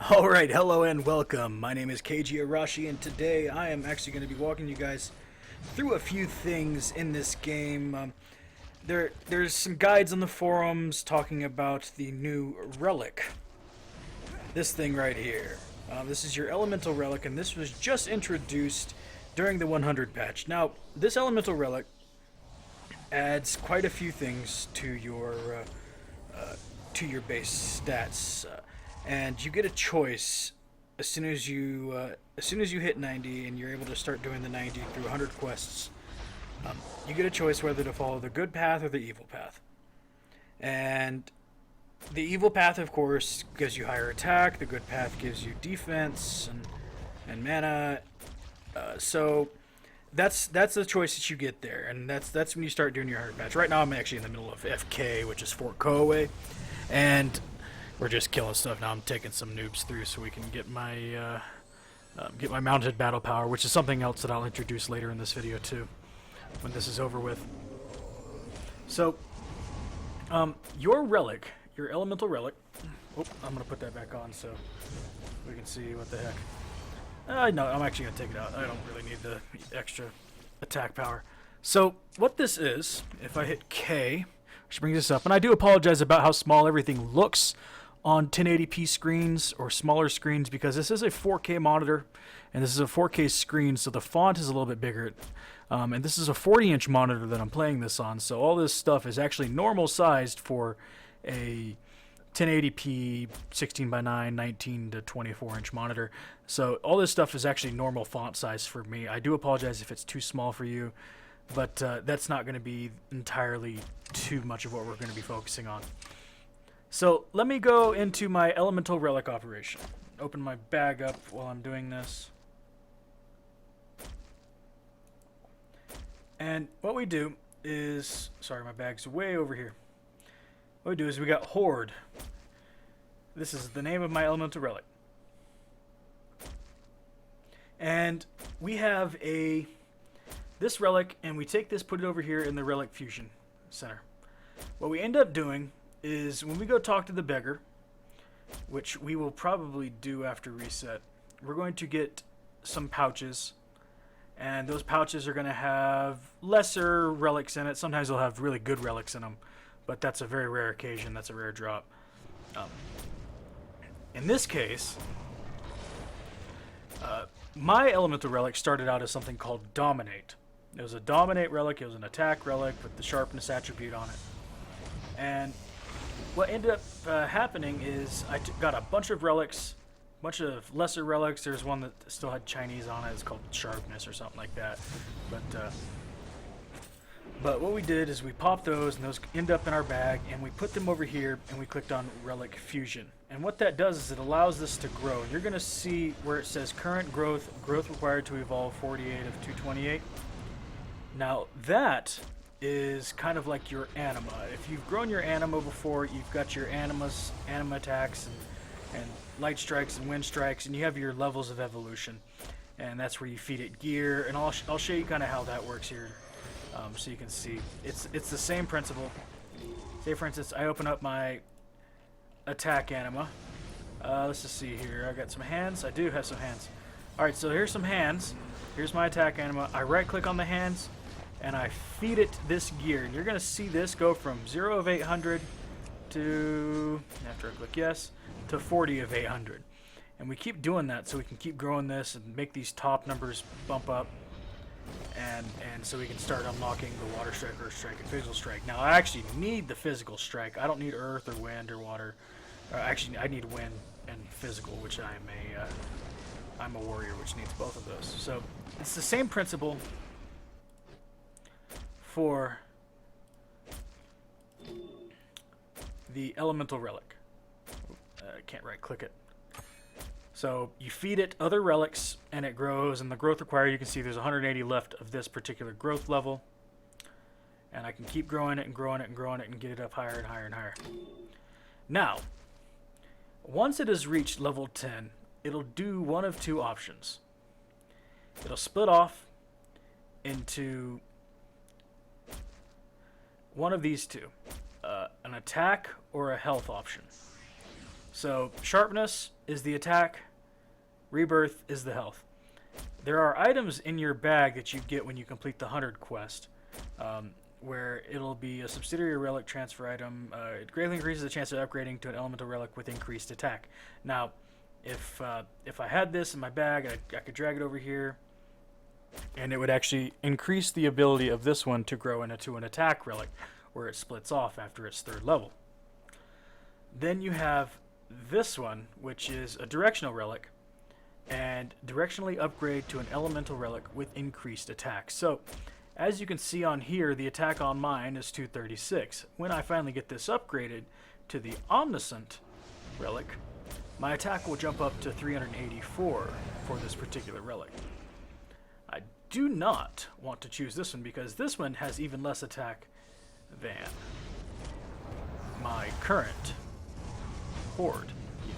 Alright, hello and welcome. My name is Keiji Arashi, and today I am actually going to be walking you guys through a few things in this game. There's some guides on the forums talking about the new Relic. This thing right here. This is your Elemental Relic, and this was just introduced during the 100 patch. Now, this Elemental Relic adds quite a few things to your base stats. And you get a choice as soon as you hit 90 and you're able to start doing the 90 through 100 quests. You get a choice whether to follow the good path or the evil path. And the evil path, of course, gives you higher attack. The good path gives you defense and mana. So that's the choice that you get there, and that's when you start doing your 100 patch. Right now, I'm actually in the middle of FK, which is Fort Coaway, and we're just killing stuff now. I'm taking some noobs through so we can get my mounted battle power, which is something else that I'll introduce later in this video too, when this is over with. So, your relic, your elemental relic. Oh, I'm gonna put that back on so we can see what the heck. No, I'm actually gonna take it out. I don't really need the extra attack power. So, what this is, if I hit K, which brings this up, and I do apologize about how small everything looks on 1080p screens or smaller screens, because this is a 4K monitor and this is a 4K screen, so the font is a little bit bigger. And this is a 40-inch monitor that I'm playing this on, so all this stuff is actually normal sized for a 1080p 16:9 19 to 24-inch monitor. So all this stuff is actually normal font size for me. I do apologize if it's too small for you, but that's not going to be entirely too much of what we're going to be focusing on. So let me go into my elemental relic operation. Open my bag up while I'm doing this. And what we do is, sorry, my bag's way over here. What we do is we got Horde. This is the name of my elemental relic. And we have this relic, and we take this, put it over here in the Relic Fusion Center. What we end up doing is when we go talk to the beggar, which we will probably do after reset, we're going to get some pouches, and those pouches are going to have lesser relics in it. Sometimes they'll have really good relics in them, but that's a very rare occasion. That's a rare drop. In this case, my elemental relic started out as something called Dominate. It was a Dominate relic. It was an attack relic with the sharpness attribute on it. And what ended up happening is I got a bunch of relics, a bunch of lesser relics. There's one that still had Chinese on it. It's called Sharpness or something like that. But what we did is we popped those, and those end up in our bag, and we put them over here, and we clicked on Relic Fusion. And what that does is it allows this to grow. You're going to see where it says current growth required to evolve 48 of 228. Now that is kind of like your anima. If you've grown your anima before, you've got your anima attacks and light strikes and wind strikes, and you have your levels of evolution, and that's where you feed it gear. And I'll show you kind of how that works here, so you can see it's the same principle. Say for instance I open up my attack anima. Let's just see here. I got some hands. I do have some hands. Alright, so here's some hands. Here's my attack anima. I right click on the hands and I feed it this gear, and you're going to see this go from 0 of 800 to, after I click yes, to 40 of 800. And we keep doing that so we can keep growing this and make these top numbers bump up, and so we can start unlocking the water strike, earth strike, and physical strike. Now I actually need the physical strike. I don't need earth or wind or water. Actually, I need wind and physical, which I'm a warrior, which needs both of those. So it's the same principle for the elemental relic. I can't right click it. So you feed it other relics and it grows, and the growth required, you can see there's 180 left of this particular growth level, and I can keep growing it and growing it and growing it and get it up higher and higher and higher. Now once it has reached level 10, it'll do one of two options. It'll split off into one of these two, an attack or a health option. So sharpness is the attack, rebirth is the health. There are items in your bag that you get when you complete the 100 quest, where it'll be a subsidiary relic transfer item. It greatly increases the chance of upgrading to an elemental relic with increased attack. Now, if I had this in my bag, I could drag it over here, and it would actually increase the ability of this one to grow into an attack relic, where it splits off after its 3rd level. Then you have this one, which is a directional relic, and directionally upgrade to an elemental relic with increased attack. So, as you can see on here, the attack on mine is 236. When I finally get this upgraded to the Omniscient relic, my attack will jump up to 384 for this particular relic. I do not want to choose this one because this one has even less attack than my current Horde unit.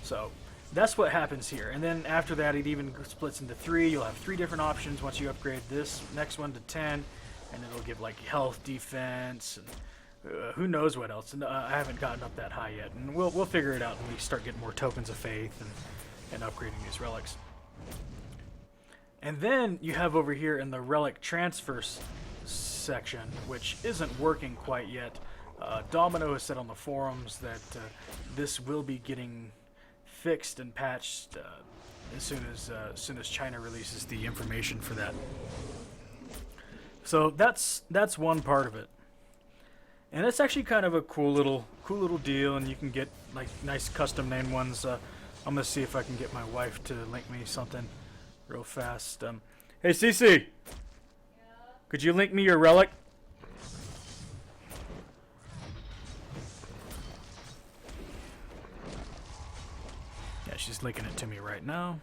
So that's what happens here. And then after that, it even splits into 3. You'll have 3 different options once you upgrade this next one to 10, and it'll give like health, defense, and who knows what else. And I haven't gotten up that high yet, and we'll figure it out when we start getting more tokens of faith and upgrading these relics. And then you have over here in the relic transfers section, which isn't working quite yet. Domino has said on the forums that this will be getting fixed and patched as soon as China releases the information for that. So that's one part of it, and it's actually kind of a cool little deal. And you can get like nice custom name ones. I'm gonna see if I can get my wife to link me something real fast. Hey Cece, yeah? Could you link me your relic? Yeah, she's linking it to me right now.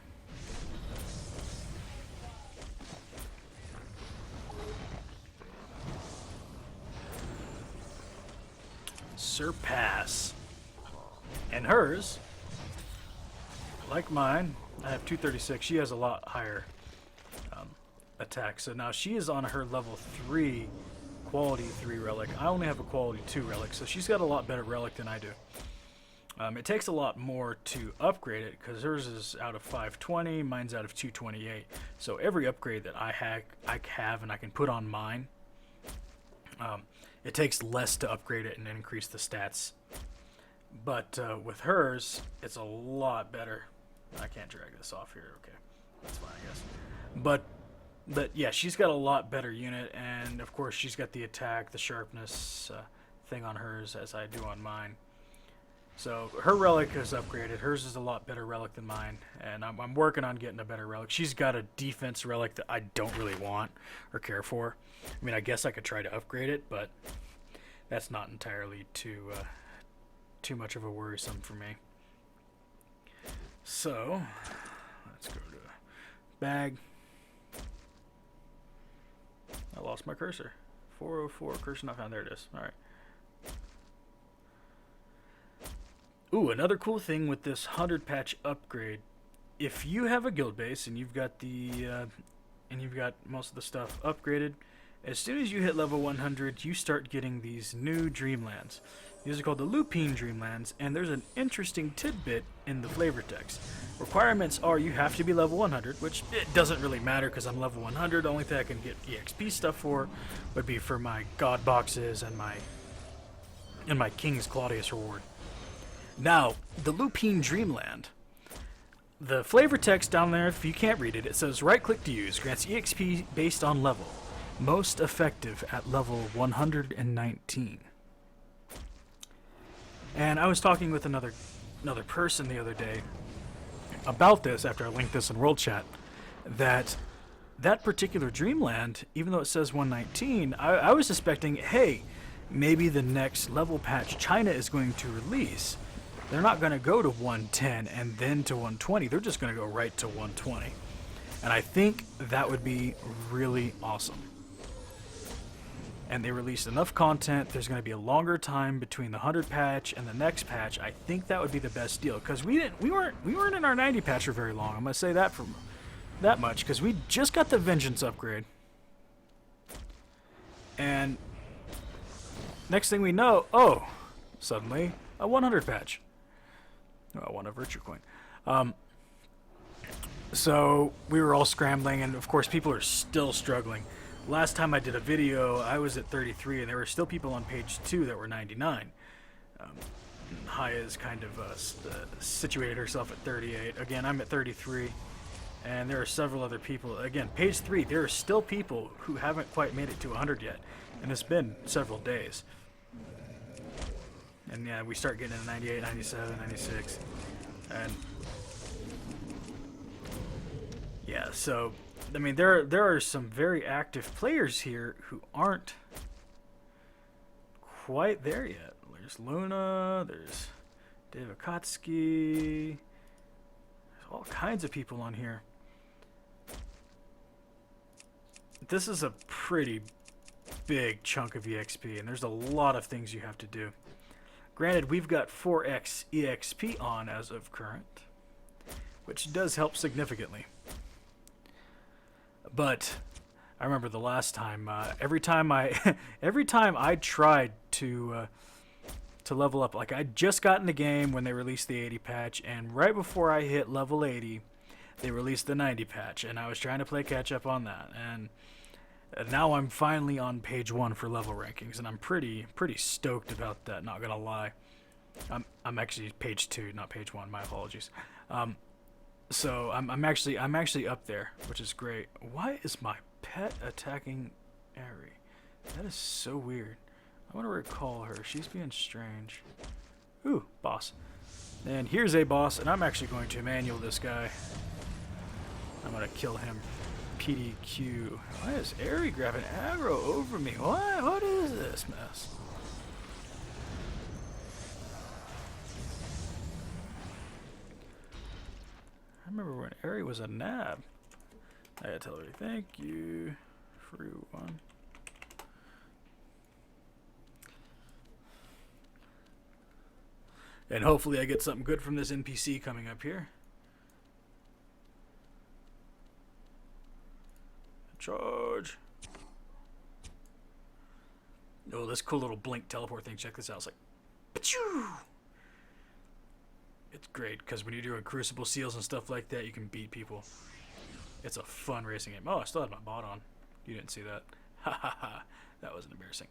Surpass. And hers, like mine, I have 236. She has a lot higher attack. So now she is on her level 3, quality 3 relic. I only have a quality 2 relic, so she's got a lot better relic than I do. It takes a lot more to upgrade it because hers is out of 520, mine's out of 228. So every upgrade that I have and I can put on mine, it takes less to upgrade it and increase the stats. But with hers, it's a lot better. I can't drag this off here. Okay, that's fine, I guess. But yeah, she's got a lot better unit, and of course she's got the attack, the sharpness thing on hers as I do on mine. So her relic is upgraded. Hers is a lot better relic than mine, and I'm working on getting a better relic. She's got a defense relic that I don't really want or care for. I mean, I guess I could try to upgrade it, but that's not entirely too much of a worrisome for me. So let's go to bag. I lost my cursor. 404, cursor not found. There it is. All right. Ooh, another cool thing with this 100 patch upgrade, if you have a guild base and you've got most of the stuff upgraded, as soon as you hit level 100, you start getting these new dreamlands. These are called the Lupine Dreamlands, and there's an interesting tidbit in the flavor text. Requirements are you have to be level 100, which it doesn't really matter because I'm level 100. The only thing I can get EXP stuff for would be for my god boxes and my King's Claudius reward. Now, the Lupine Dreamland, the flavor text down there, if you can't read it, it says right-click to use, grants EXP based on level. Most effective at level 119. And I was talking with another person the other day about this after I linked this in World Chat, that particular Dreamland, even though it says 119, I was suspecting, hey, maybe the next level patch China is going to release, they're not going to go to 110 and then to 120. They're just going to go right to 120. And I think that would be really awesome. And they released enough content. There's going to be a longer time between the 100 patch and the next patch. I think that would be the best deal because we weren't in our 90 patch for very long. I'm going to say that for that much because we just got the Vengeance upgrade. And next thing we know, suddenly A 100 patch. Oh, I want a virtue coin. So we were all scrambling, and of course people are still struggling. Last time I did a video, I was at 33, and there were still people on page 2 that were 99. Haya's kind of situated herself at 38. Again, I'm at 33, and there are several other people. Again, page 3, there are still people who haven't quite made it to 100 yet, and it's been several days. And yeah, we start getting into 98, 97, 96, and yeah, so I mean, there are some very active players here who aren't quite there yet. There's Luna, there's Dave Akatsuki, there's all kinds of people on here. This is a pretty big chunk of EXP, and there's a lot of things you have to do. Granted, we've got 4x EXP on as of current, which does help significantly. But I remember the last time, every time I tried to level up, like I'd just gotten the game when they released the 80 patch, and right before I hit level 80, they released the 90 patch, and I was trying to play catch up on that, and now I'm finally on page 1 for level rankings, and I'm pretty stoked about that. Not gonna lie, I'm actually page 2, not page 1. My apologies. So I'm actually up there, which is great. Why is my pet attacking Eri? That is so weird. I want to recall her. She's being strange. Ooh, boss. And here's a boss, and I'm actually going to manual this guy. I'm gonna kill him. PDQ. Why is Eri grabbing aggro over me? What is this mess? I remember when Eri was a nab. I gotta tell her, thank you, free one. And hopefully I get something good from this NPC coming up here. Charge. Oh, this cool little blink teleport thing. Check this out. It's like, Pachoo! It's great because when you're doing crucible seals and stuff like that, you can beat people. It's a fun racing game. Oh, I still had my bot on. You didn't see that. Ha ha ha. That was embarrassing.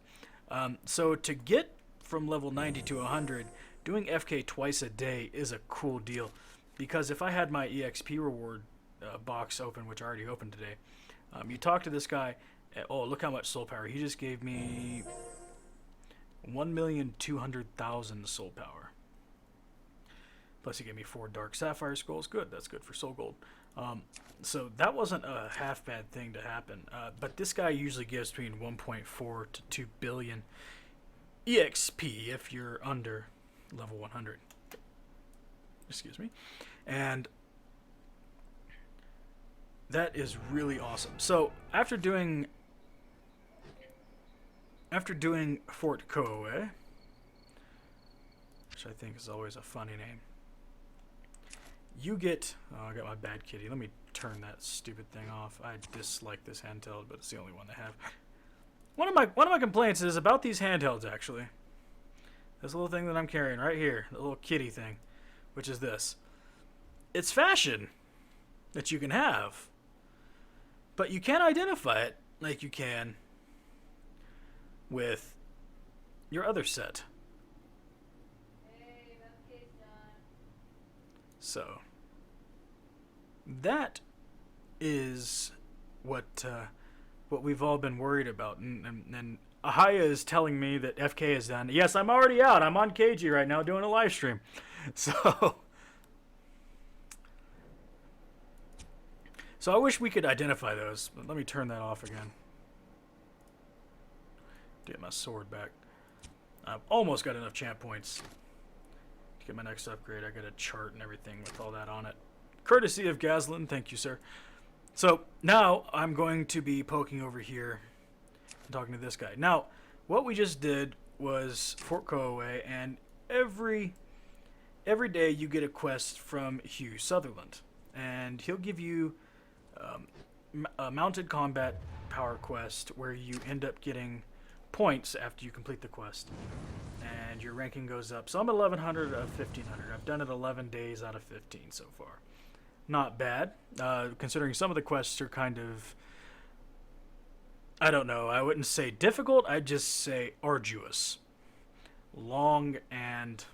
So to get from level 90 to 100, doing FK twice a day is a cool deal. Because if I had my EXP reward box open, which I already opened today, you talk to this guy. Oh, look how much soul power. He just gave me 1,200,000 soul power. Plus he gave me 4 dark sapphire skulls. Good, that's good for soul gold. So that wasn't a half bad thing to happen. But this guy usually gives between 1.4 to 2 billion EXP if you're under level 100. Excuse me. And that is really awesome. So after doing Fort Kowe, which I think is always a funny name, you get... Oh, I got my bad kitty. Let me turn that stupid thing off. I dislike this handheld, but it's the only one they have. One of my complaints is about these handhelds, actually. This little thing that I'm carrying right here, the little kitty thing, which is this. It's fashion that you can have, but you can't identify it like you can with your other set. So that is what we've all been worried about, and Ahaya is telling me that FK is done. Yes, I'm already out. I'm on KG right now doing a live stream. So I wish we could identify those, but let me turn that off again. Get my sword back. I've almost got enough champ points to get my next upgrade. I got a chart and everything with all that on it. Courtesy of Gazlin, thank you, sir. So now I'm going to be poking over here and talking to this guy. Now, what we just did was Fort Kowe, and every day you get a quest from Hugh Sutherland, and he'll give you a mounted combat power quest where you end up getting points after you complete the quest, and your ranking goes up. So I'm at 1100 of 1500. I've done it 11 days out of 15 so far. Not bad, considering some of the quests are kind of, I don't know, I wouldn't say difficult, I'd just say arduous. Long and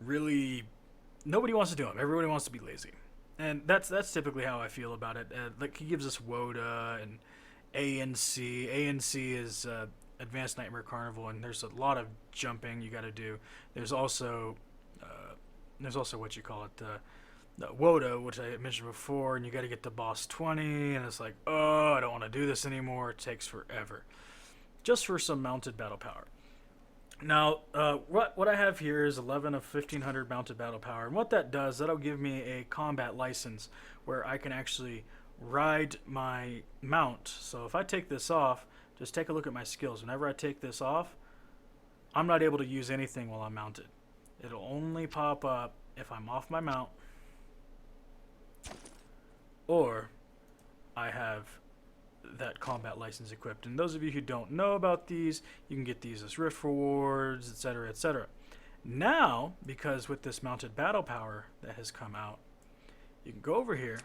really, nobody wants to do them. Everybody wants to be lazy. And that's typically how I feel about it. Like, he gives us WODA and ANC. ANC is Advanced Nightmare Carnival, and there's a lot of jumping you got to do. There's also what you call it, the WODA, which I mentioned before, and you got to get to boss 20, and it's like, oh, I don't want to do this anymore. It takes forever, just for some mounted battle power. Now, what I have here is 11 of 1500 mounted battle power, and what that does, that'll give me a combat license where I can actually ride my mount. So if I take this off, just take a look at my skills. Whenever I take this off, I'm not able to use anything while I'm mounted. It'll only pop up if I'm off my mount, or I have that combat license equipped. And those of you who don't know about these, you can get these as rift rewards, etc., etc. Now, because with this mounted battle power that has come out, you can go over here,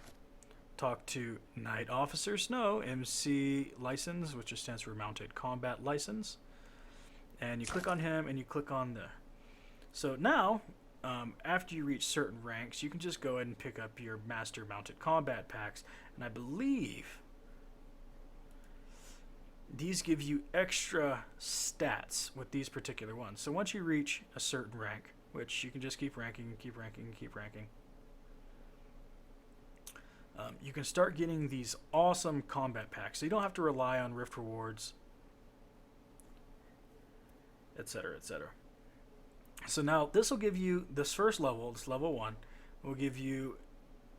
talk to Knight Officer Snow, MC license, which stands for mounted combat license, and you click on him and you click on the. So now, after you reach certain ranks, you can just go ahead and pick up your master mounted combat packs, and I believe these give you extra stats with these particular ones. So once you reach a certain rank, which you can just keep ranking and keep ranking and keep ranking, you can start getting these awesome combat packs. So you don't have to rely on rift rewards, etc., etc. So now this will give you, this first level, this level 1, will give you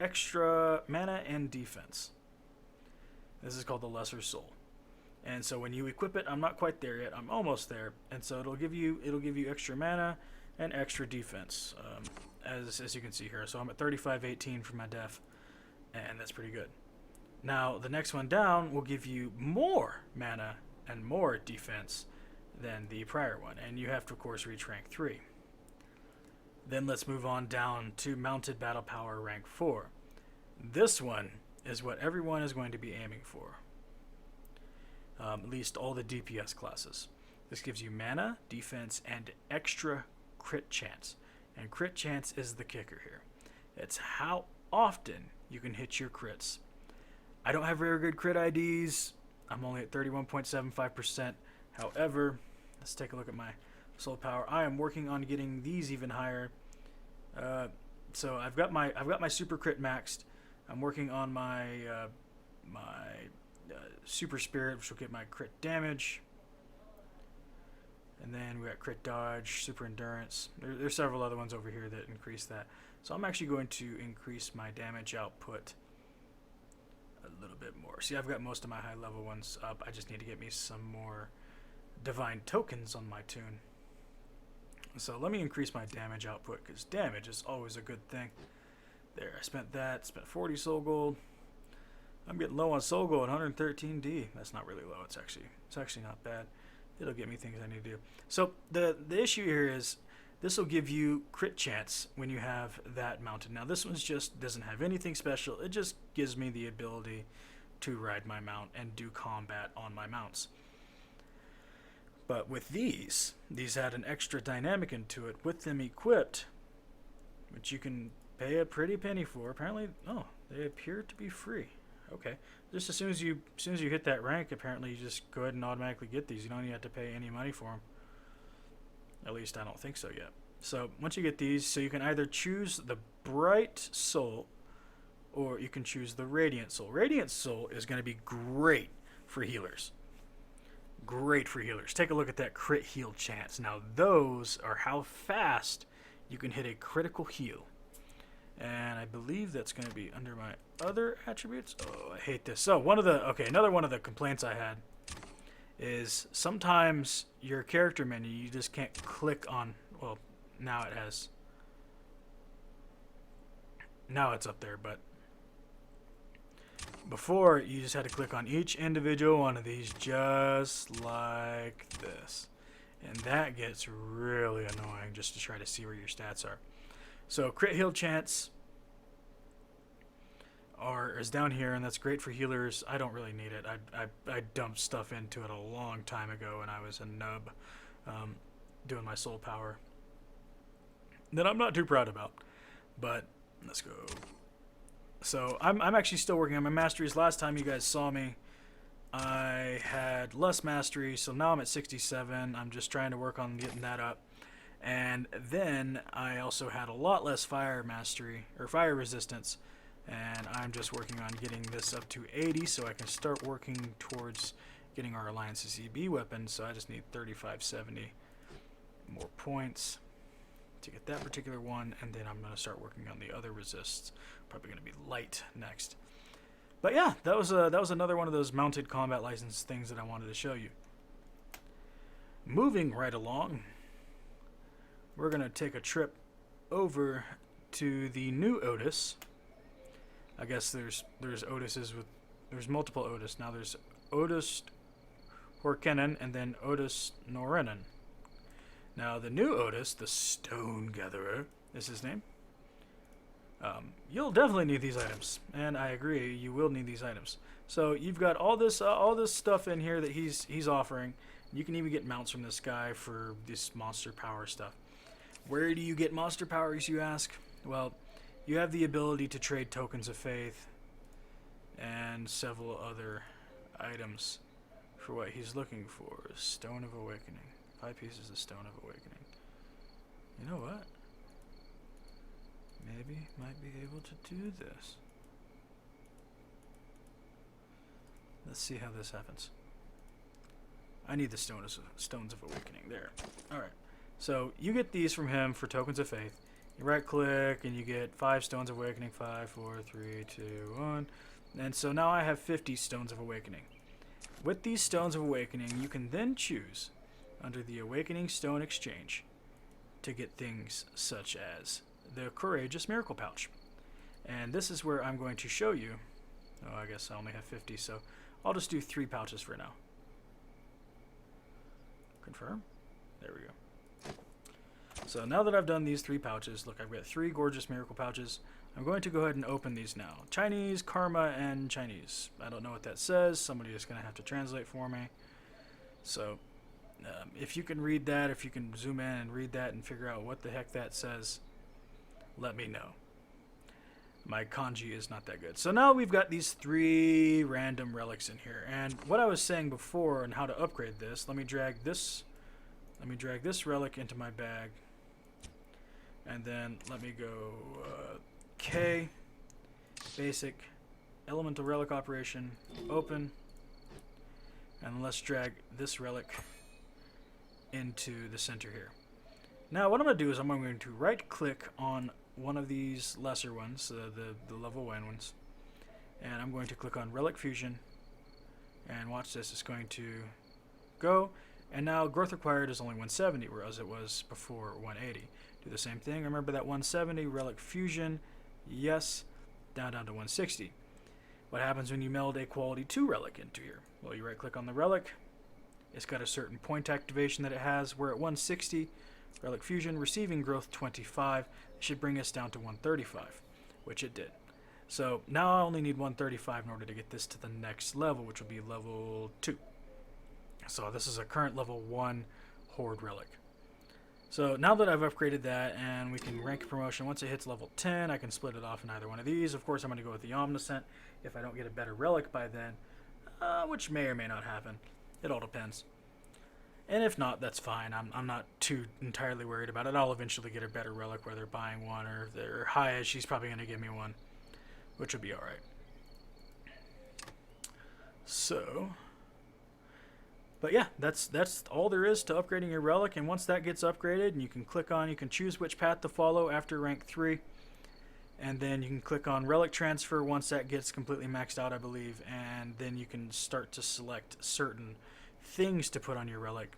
extra mana and defense. This is called the Lesser Soul. And so when you equip it, I'm not quite there yet. I'm almost there, and so it'll give you extra mana and extra defense, as you can see here. So I'm at 3518 for my def, and that's pretty good. Now the next one down will give you more mana and more defense than the prior one, and you have to of course reach rank 3. Then let's move on down to mounted battle power rank 4. This one is what everyone is going to be aiming for. At least all the DPS classes. This gives you mana, defense, and extra crit chance. And crit chance is the kicker here. It's how often you can hit your crits. I don't have very good crit IDs. I'm only at 31.75%. However, let's take a look at my soul power. I am working on getting these even higher. So I've got my super crit maxed. I'm working on my super spirit, which will get my crit damage, and then we got crit dodge, super endurance. There's several other ones over here that increase that. So I'm actually going to increase my damage output a little bit more. See, I've got most of my high level ones up. I just need to get me some more divine tokens on my tune. So let me increase my damage output, because damage is always a good thing. There, I spent 40 soul gold. I'm getting low on soul gold, 113D. That's not really low. It's actually not bad. It'll get me things I need to do. So the issue here is this will give you crit chance when you have that mounted. Now this one's just doesn't have anything special. It just gives me the ability to ride my mount and do combat on my mounts. But with these add an extra dynamic into it with them equipped, which you can pay a pretty penny for. Apparently, they appear to be free. Okay, just as soon as you hit that rank, apparently you just go ahead and automatically get these. You don't even have to pay any money for them. At least I don't think so yet. So once you get these, so you can either choose the Bright Soul, or you can choose the Radiant Soul. Radiant Soul is going to be great for healers. Great for healers. Take a look at that crit heal chance. Now those are how fast you can hit a critical heal. And I believe that's going to be under my other attributes. Oh, I hate this. So another one of the complaints I had is sometimes your character menu, you just can't click on, well, now it's up there, but Before, you just had to click on each individual one of these just like this. And that gets really annoying just to try to see where your stats are. So crit heal chance is down here, and that's great for healers. I don't really need it. I dumped stuff into it a long time ago when I was a nub doing my soul power that I'm not too proud about. But let's go. So I'm actually still working on my masteries. Last time you guys saw me, I had less mastery, so now I'm at 67. I'm just trying to work on getting that up. And then I also had a lot less fire mastery, or fire resistance, and I'm just working on getting this up to 80 so I can start working towards getting our Alliance's EB weapon. So I just need 3570 more points to get that particular one, and then I'm going to start working on the other resists. Probably going to be light next. But yeah, that was another one of those mounted combat license things that I wanted to show you. Moving right along, we're going to take a trip over to the new Otis. I guess there's Otises with there's multiple Otis. Now there's Otis Horkenen and then Otis Norenen. Now the new Otis, the Stone Gatherer, is his name. You'll definitely need these items, and I agree, you will need these items. So you've got all this stuff in here that he's offering. You can even get mounts from this guy for this monster power stuff. Where do you get monster powers, you ask? Well, you have the ability to trade tokens of faith and several other items for what he's looking for. Stone of Awakening. 5 pieces of Stone of Awakening. You know what? Maybe might be able to do this. Let's see how this happens. I need the Stones of Awakening. There. Alright. So you get these from him for tokens of faith. You right click and you get 5 Stones of Awakening. 5, 4, 3, 2, 1. And so now I have 50 Stones of Awakening. With these Stones of Awakening, you can then choose under the Awakening Stone Exchange to get things such as the Courageous Miracle Pouch. And this is where I'm going to show you. Oh, I guess I only have 50, so I'll just do 3 pouches for now. Confirm. There we go. So now that I've done these 3 pouches, look, I've got 3 gorgeous miracle pouches. I'm going to go ahead and open these now. Chinese, Karma, and Chinese. I don't know what that says. Somebody is going to have to translate for me. So if you can read that, if you can zoom in and read that and figure out what the heck that says, let me know. My kanji is not that good. So now we've got these 3 random relics in here. And what I was saying before and how to upgrade this, let me drag this relic into my bag. And then let me go K, basic, elemental relic operation, open. And let's drag this relic into the center here. Now what I'm going to do is I'm going to right click on one of these lesser ones, the level 1 ones, and I'm going to click on Relic Fusion, and watch this, it's going to go, and now growth required is only 170, whereas it was before 180. Do the same thing, remember that 170, Relic Fusion, yes, down to 160. What happens when you meld a quality 2 relic into here? Well, you right click on the relic, it's got a certain point activation that it has, we're at 160, Relic Fusion, receiving growth 25, should bring us down to 135, which it did. So now I only need 135 in order to get this to the next level, which will be level 2. So this is a current level 1 Horde Relic. So now that I've upgraded that and we can rank promotion, once it hits level 10, I can split it off in either one of these. Of course, I'm going to go with the Omniscient if I don't get a better relic by then, which may or may not happen. It all depends. And if not, that's fine. I'm not too entirely worried about it. I'll eventually get a better relic, whether buying one or if they're high, she's probably going to give me one, which would be alright. So, but yeah, that's all there is to upgrading your relic. And once that gets upgraded, and you can choose which path to follow after rank 3. And then you can click on Relic Transfer once that gets completely maxed out, I believe. And then you can start to select certain things to put on your relic.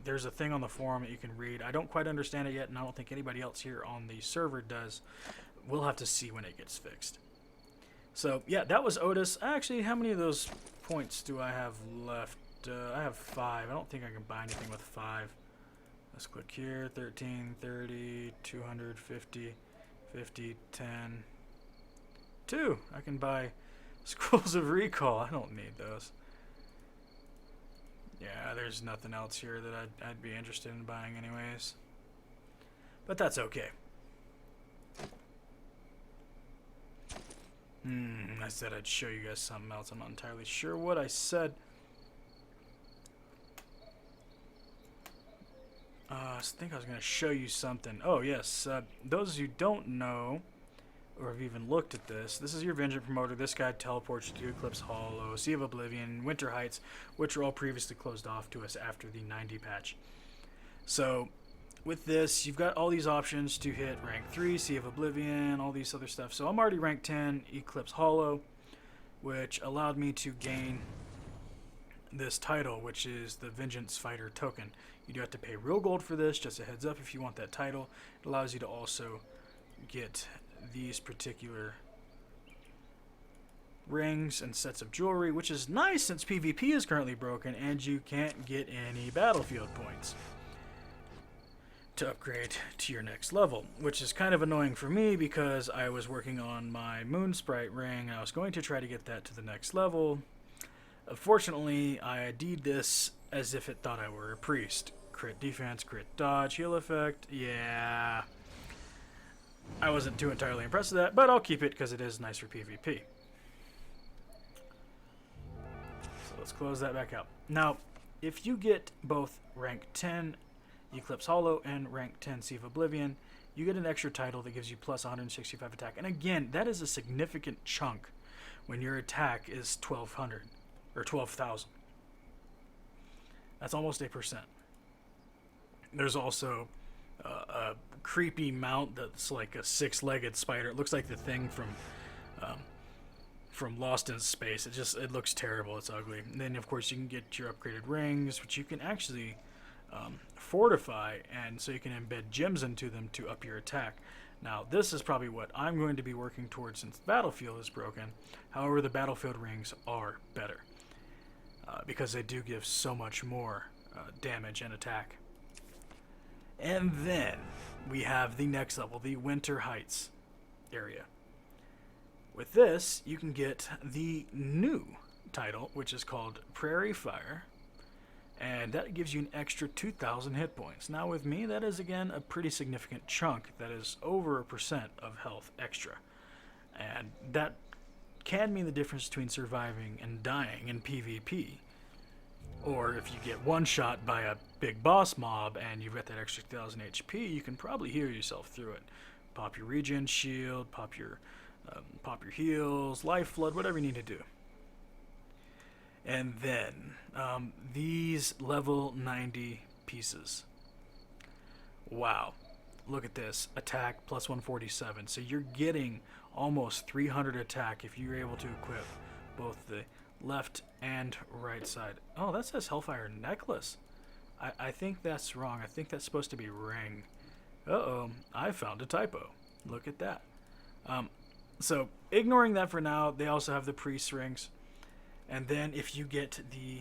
There's a thing on the forum that you can read. I don't quite understand it yet, and I don't think anybody else here on the server does. We'll have to see when it gets fixed. So yeah, that was Otis. Actually, how many of those points do I have left? I have 5. I don't think I can buy anything with 5. Let's click here. 13, 30, 250, 50, 10, 2. I can buy Schools of Recall. I don't need those. Yeah, there's nothing else here that I'd be interested in buying anyways. But that's okay. I said I'd show you guys something else. I'm not entirely sure what I said. I think I was going to show you something. Oh, yes. Those who don't know or have even looked at this, this is your Vengeance Promoter. This guy teleports you to Eclipse Hollow, Sea of Oblivion, Winter Heights, which are all previously closed off to us after the 90 patch. So, with this, you've got all these options to hit rank 3, Sea of Oblivion, all these other stuff. So I'm already rank 10, Eclipse Hollow, which allowed me to gain this title, which is the Vengeance Fighter token. You do have to pay real gold for this, just a heads up if you want that title. It allows you to also get these particular rings and sets of jewelry, which is nice since PvP is currently broken and you can't get any battlefield points to upgrade to your next level, which is kind of annoying for me because I was working on my Moon Sprite ring and I was going to try to get that to the next level. Unfortunately, I ID'd this as if it thought I were a priest. Crit defense, crit dodge, heal effect, yeah. I wasn't too entirely impressed with that, but I'll keep it because it is nice for PvP. So let's close that back out. Now, if you get both rank 10 Eclipse Hollow and rank 10 Sea of Oblivion, you get an extra title that gives you plus 165 attack. And again, that is a significant chunk when your attack is 1200 or 12,000. That's almost 8%. There's also a creepy mount that's like a 6-legged spider. It looks like the thing from Lost in Space. It looks terrible. It's ugly. And then of course you can get your upgraded rings, which you can actually fortify, and so you can embed gems into them to up your attack. Now this is probably what I'm going to be working towards since the battlefield is broken. However, the battlefield rings are better because they do give so much more damage and attack. And then we have the next level, the Winter Heights area. With this, you can get the new title, which is called Prairie Fire, and that gives you an extra 2,000 hit points. Now with me, that is again a pretty significant chunk. That is over 1% of health extra. And that can mean the difference between surviving and dying in PvP. Or if you get one shot by a big boss mob and you've got that extra 1,000 HP, you can probably heal yourself through it. Pop your regen shield, pop your heals, life flood, whatever you need to do. And then these level 90 pieces. Wow, look at this. Attack plus 147. So you're getting almost 300 attack if you're able to equip both the left and right side. Oh, that says Hellfire Necklace. I think that's wrong. I think that's supposed to be ring. Uh-oh, I found a typo. Look at that. So ignoring that for now, they also have the priest rings. And then if you get the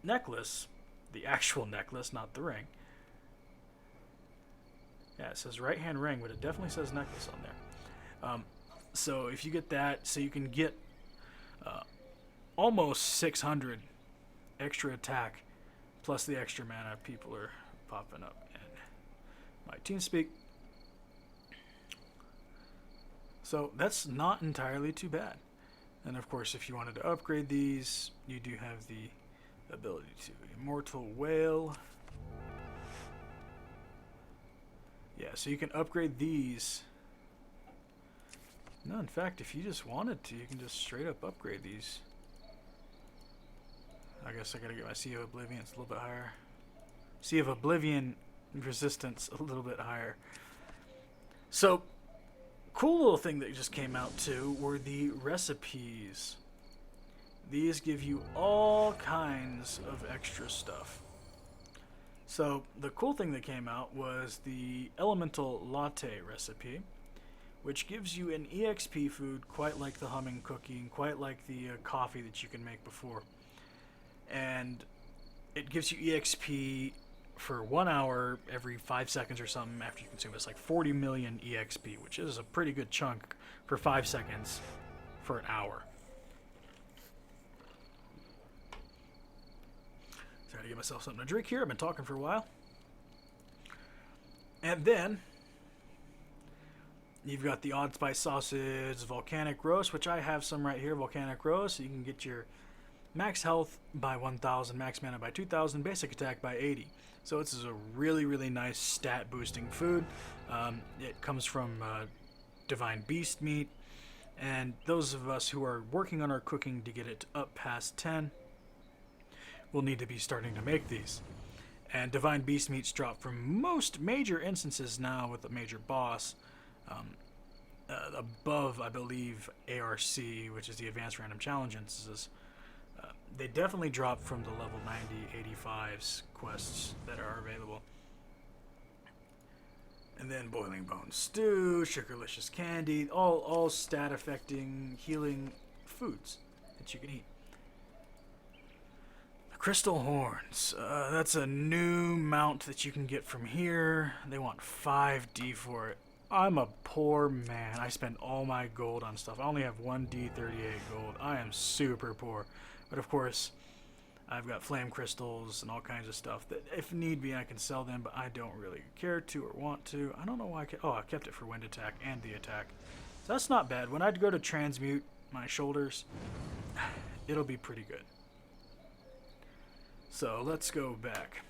necklace, the actual necklace, not the ring. Yeah, it says right hand ring, but it definitely says necklace on there. So if you get that, so you can get almost 600 extra attack, plus the extra mana people are popping up in my TeamSpeak. So that's not entirely too bad. And of course, if you wanted to upgrade these, you do have the ability to. Immortal Whale. Yeah, so you can upgrade these. No, in fact, if you just wanted to, you can just straight up upgrade these. I guess I gotta get my Sea of Oblivion, it's a little bit higher. Sea of Oblivion resistance a little bit higher. So, cool little thing that just came out too were the recipes. These give you all kinds of extra stuff. So, the cool thing that came out was the Elemental Latte recipe, which gives you an EXP food quite like the humming cookie and quite like the coffee that you can make before. And it gives you EXP for 1 hour every 5 seconds or something after you consume it. It's like 40 million EXP, which is a pretty good chunk for 5 seconds for an hour. So I gotta get myself something to drink here. I've been talking for a while. And then you've got the Odd Spice Sausage Volcanic Roast, which I have some right here, Volcanic Roast. So you can get your max health by 1,000, max mana by 2,000, basic attack by 80. So this is a really, really nice stat boosting food. It comes from Divine Beast meat, and those of us who are working on our cooking to get it up past 10 will need to be starting to make these. And Divine Beast meats drop from most major instances now with a major boss. Above, I believe, ARC, which is the Advanced Random Challenge instances. They definitely drop from the level 90, 85s quests that are available. And then Boiling Bone Stew, Sugarlicious Candy, all stat affecting, healing foods that you can eat. Crystal Horns, that's a new mount that you can get from here. They want 5D for it. I'm a poor man. I spent all my gold on stuff. I only have 1D38 gold. I am super poor. But of course, I've got flame crystals and all kinds of stuff that if need be I can sell them, but I don't really care to or want to. I don't know why I kept it for wind attack and the attack. So that's not bad. When I go to transmute my shoulders, it'll be pretty good. So let's go back.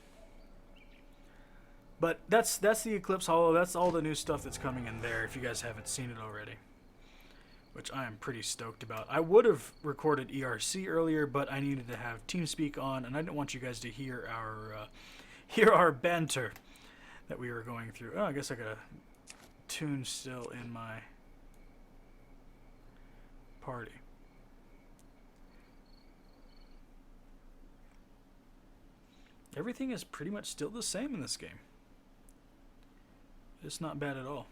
But that's the Eclipse Hollow. That's all the new stuff that's coming in there if you guys haven't seen it already, which I am pretty stoked about. I would have recorded ERC earlier, but I needed to have TeamSpeak on, and I didn't want you guys to hear our banter that we were going through. Oh, I guess I got a tune still in my party. Everything is pretty much still the same in this game. It's not bad at all.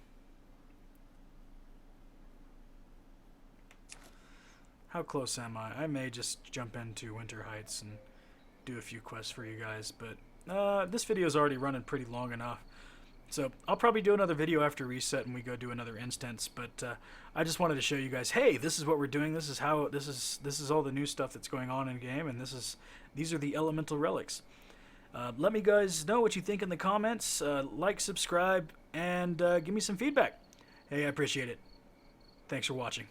How close am I? I may just jump into Winter Heights and do a few quests for you guys, but this video is already running pretty long enough. So I'll probably do another video after reset and we go do another instance, but I just wanted to show you guys, hey, this is what we're doing. This is how this is all the new stuff that's going on in game, and these are the elemental relics. Let me guys know what you think in the comments. Like, subscribe, and give me some feedback. Hey, I appreciate it. Thanks for watching.